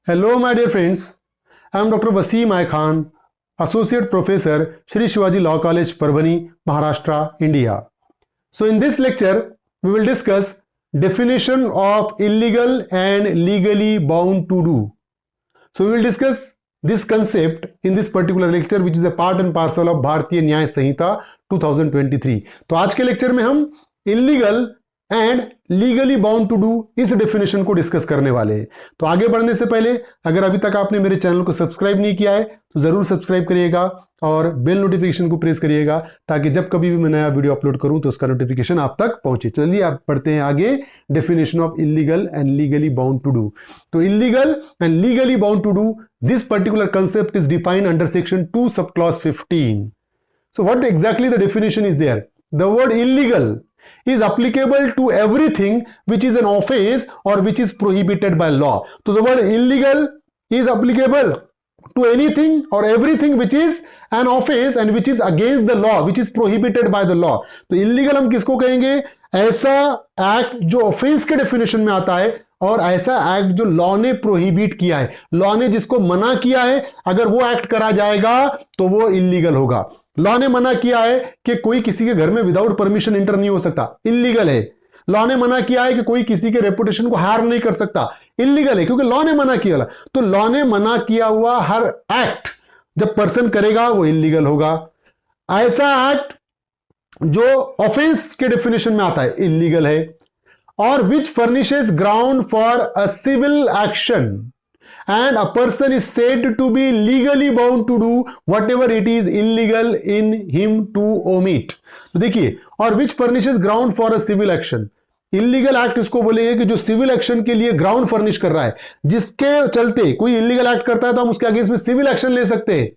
Hello, my dear friends. I am Dr. Wasim I Khan, Associate Professor, Shri Shivaji Law College, Parbhani, Maharashtra, India. So, in this lecture, we will discuss definition of illegal and legally bound to do. So, we will discuss this concept in this particular lecture, which is a part and parcel of भारतीय न्याय संहिता 2023. तो आज के lecture में हम illegal and legally bound to do इस definition को discuss करने वाले हैं। तो आगे बढ़ने से पहले अगर अभी तक आपने मेरे चैनल को सब्सक्राइब नहीं किया है तो जरूर सब्सक्राइब करिएगा और बेल नोटिफिकेशन को प्रेस करिएगा ताकि जब कभी भी मैं नया वीडियो अपलोड करूं तो उसका नोटिफिकेशन आप तक पहुंचे। चलिए आप पढ़ते हैं आगे definition of illegal and legally bound to do. तो illegal and legally bound to do, this particular concept is defined under section 2 sub clause 15. So what exactly the definition is there? The word illegal is applicable to everything which is an offense or which is prohibited by law. So the word illegal is applicable to anything or everything which is an offense and which is against the law, which is prohibited by the law. तो illegal हम किसको कहेंगे? ऐसा act जो offence के definition में आता है और ऐसा एक्ट जो लॉ ने प्रोहिबिट किया है, लॉ ने जिसको मना किया है, अगर वो एक्ट करा जाएगा तो वो इलीगल होगा। लॉ ने मना किया है कि कोई किसी के घर में विदाउट परमिशन एंटर नहीं हो सकता, इलीगल है। लॉ ने मना किया है कि कोई किसी के रेपुटेशन को हार्म नहीं कर सकता, इलीगल है, क्योंकि लॉ ने मना किया। तो लॉ ने मना किया हुआ हर एक्ट जब पर्सन करेगा वो इलीगल होगा। ऐसा एक्ट जो ऑफेंस के डेफिनेशन में आता है इलीगल है। और which furnishes ground for a civil action and a person is said to be legally bound to do whatever it is illegal in him to omit. तो देखिए, और which furnishes ground for a civil action. Illegal act इसको बोलेंगे कि जो civil action के लिए ground furnish कर रहा है, जिसके चलते कोई इलीगल एक्ट करता है तो हम उसके अगेंस्ट में सिविल एक्शन ले सकते हैं,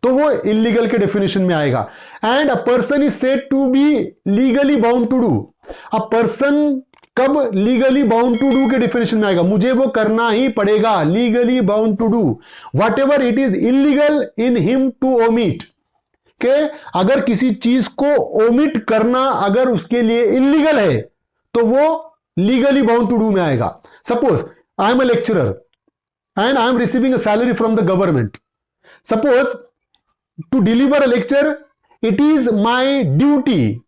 तो वो इलीगल के डेफिनेशन में आएगा। And a person is said to be legally bound to do. A person कब लीगली बाउंड टू डू के डेफिनेशन में आएगा? मुझे वो करना ही पड़ेगा, legally bound to do whatever it is illegal in him to omit. के अगर किसी चीज को ओमिट करना अगर उसके लिए इलीगल है तो वो लीगली बाउंड टू डू में आएगा। Suppose I am a lecturer and I am receiving a salary from the government. Suppose to deliver a lecture it is my duty,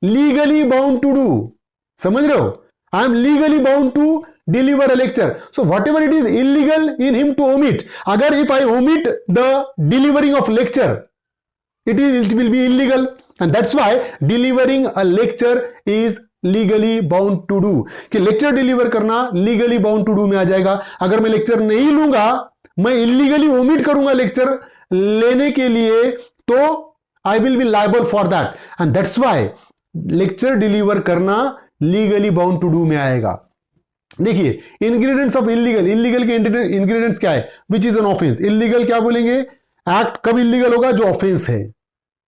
legally bound to do. समझ रहे हो? I am legally bound to deliver a lecture. So whatever it is illegal in him to omit, अगर if I omit the delivering of lecture it will be illegal, and that's why delivering a lecture is legally bound to do. कि lecture deliver करना legally bound to do में आ जाएगा। अगर मैं lecture नहीं लूंगा, मैं इलीगली ओमिट करूंगा लेक्चर लेने के लिए, तो I will be liable for that, and that's why lecture deliver करना लीगली बाउंड टू डू में आएगा। देखिए, इंग्रेडिएंट्स ऑफ इलीगल, इलीगल के इंग्रेडिएंट्स क्या है? Which is an offence. Illegal क्या बोलेंगे? एक्ट कब इलीगल होगा? जो ऑफेंस है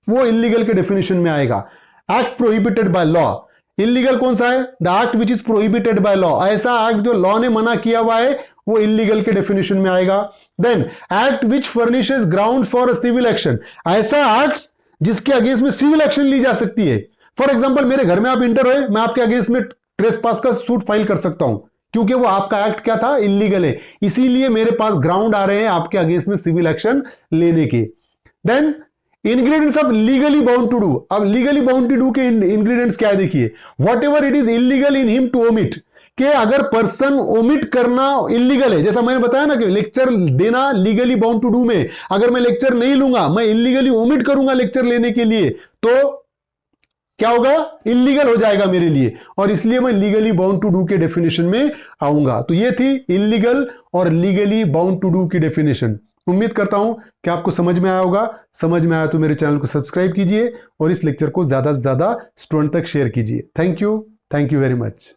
वो इलीगल के डेफिनेशन में आएगा। Act prohibited by law, illegal कौन सा है? The act which is prohibited by law. ऐसा एक्ट जो लॉ ने मना किया हुआ है वो इलीगल के डेफिनेशन में आएगा। Then act which furnishes ground for a civil action, ऐसा एक्ट जिसके अगेंस्ट में सिविल एक्शन ली जा सकती है। फॉर एग्जाम्पल, मेरे घर में आप इंटर हुए, मैं आपके अगेंस्ट में ट्रेसपास का सूट फाइल कर सकता हूं, क्योंकि वो आपका एक्ट क्या था? इलीगल है। इसीलिए मेरे पास ग्राउंड आ रहे हैं आपके अगेंस्ट में सिविल एक्शन लेने के। Then ingredients of legally bound to do. अब लीगली बाउंड टू डू के इंग्रेडिएंट्स क्या है? देखिए, whatever it is illegal in him to omit, कि अगर पर्सन ओमिट करना इलीगल है, जैसा मैंने बताया ना कि लेक्चर देना लीगली बाउंड टू डू में, अगर मैं लेक्चर नहीं लूंगा, मैं इलीगली ओमिट करूंगा लेक्चर लेने के लिए, तो क्या होगा? इलीगल हो जाएगा मेरे लिए, और इसलिए मैं लीगली बाउंड टू डू के डेफिनेशन में आऊंगा। तो ये थी इलीगल और लीगली बाउंड टू डू की डेफिनेशन। उम्मीद करता हूं कि आपको समझ में आया होगा। समझ में आया तो मेरे चैनल को सब्सक्राइब कीजिए और इस लेक्चर को ज्यादा से ज्यादा स्टूडेंट तक शेयर कीजिए। Thank you very much.